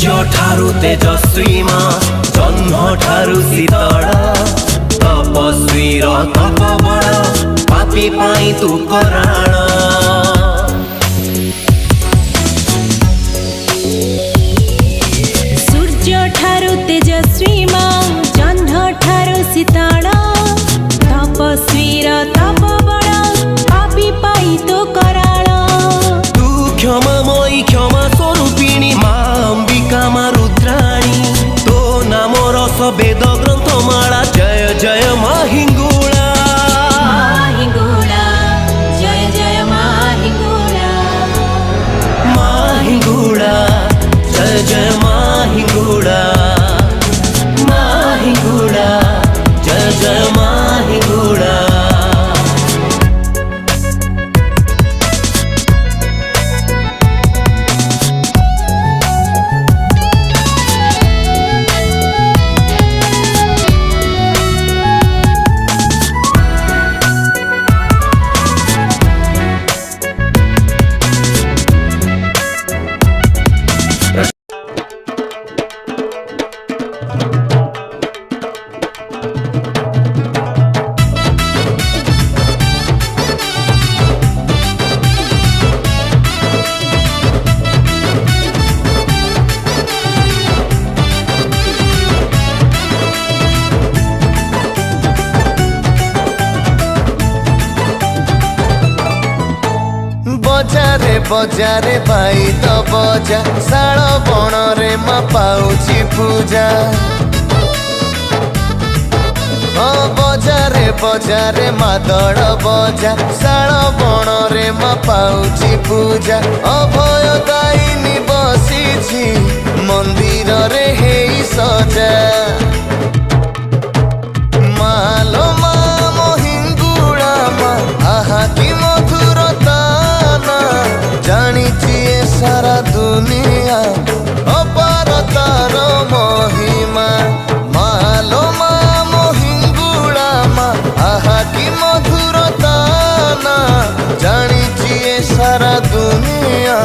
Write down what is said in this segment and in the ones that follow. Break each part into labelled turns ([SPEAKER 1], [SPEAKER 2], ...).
[SPEAKER 1] सूर्य ठारू तेजस्वी माँ जन्म ठारू शीतल तपस्वीर तप बड़ पापी पाई तू कराण
[SPEAKER 2] सूर्य ठारू तेजस्वी माँ जन्म ठारू शीतल तपस्वीर तप बड़ पापी पाई तू कराण
[SPEAKER 1] तू क्षमामयी क्षमा स्वरूपिणी माँ अंबिका माँ रुद्राणी तो नाम रस वेद ग्रंथमाला जय जय माँ हिंगुला
[SPEAKER 2] जय जय माँ हिंगुला
[SPEAKER 1] जय जय माँ हिंगुला जय जय माँ हिंगुला
[SPEAKER 3] बजारे बजारे भाई तो बजा शाल बण रे माँ पाउची पूजा बजारे बजारे मादड़ बजा शाल बण रे माँ पाउची पूजा अभय दायिनी बसी मंदिर रे हेई सजा मालो माँ मोहिंगुड़ा माँ आहा की मधुरता जानिछि ए सारा दुनिया अपार तार महिमा मालो माँ मोहिंगुड़ा माँ आहा की मधुरता ना जानिछि ए सारा दुनिया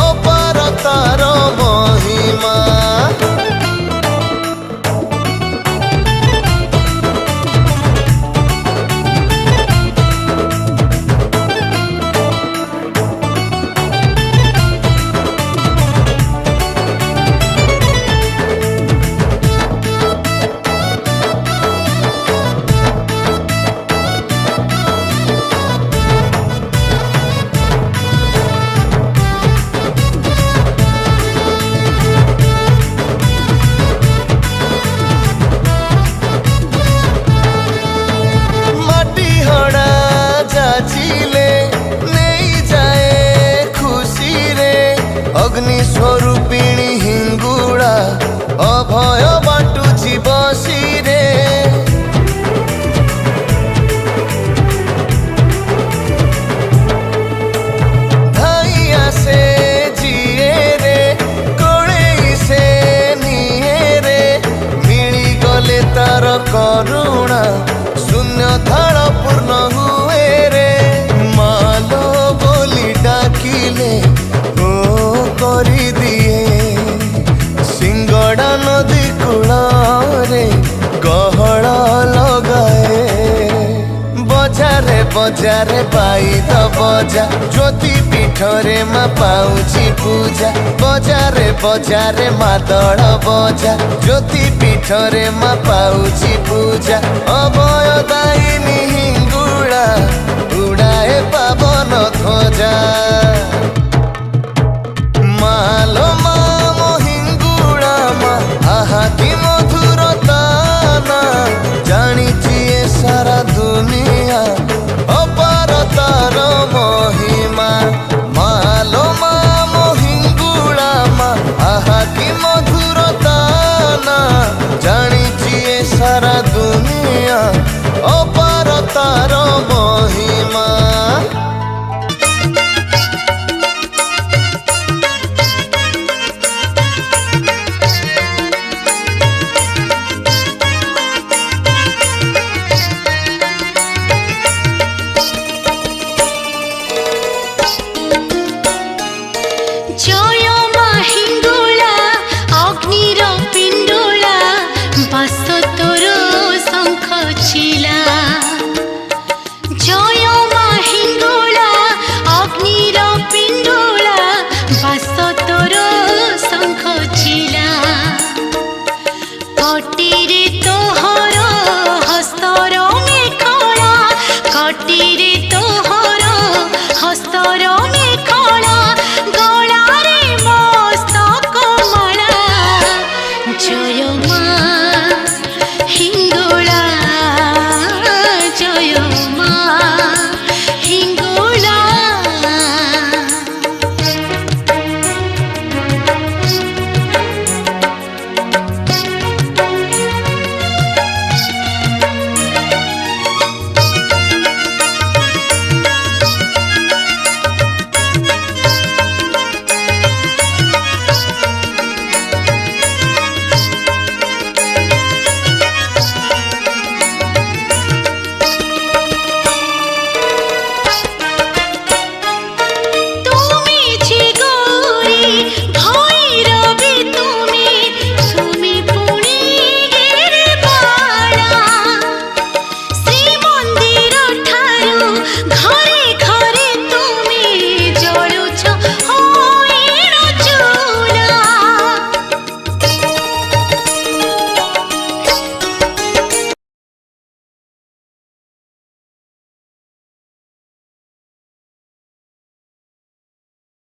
[SPEAKER 3] अपार तार महिमा अग्नि स्वरूपिणी हिंगुड़ा अभय बाटुची बसी रे धाइया से जिए रे कोड़े से निए रे मिली गले तार करुणा शून्य धाड़ पूर्ण हुए रे मालो बोली डाकिले करी दिए सिंगड़ा नदी कूଳରେ गहळ लगाए बजारे बजारे पाई तो बजा ज्योति पीठरे माँ पाउची पूजा बजारे बजारे मादड़ बजा ज्योति पीठरे माँ पाउची पूजा अभय दायिनी हिंगुड़ा उड़ाए पावन ध्वजा।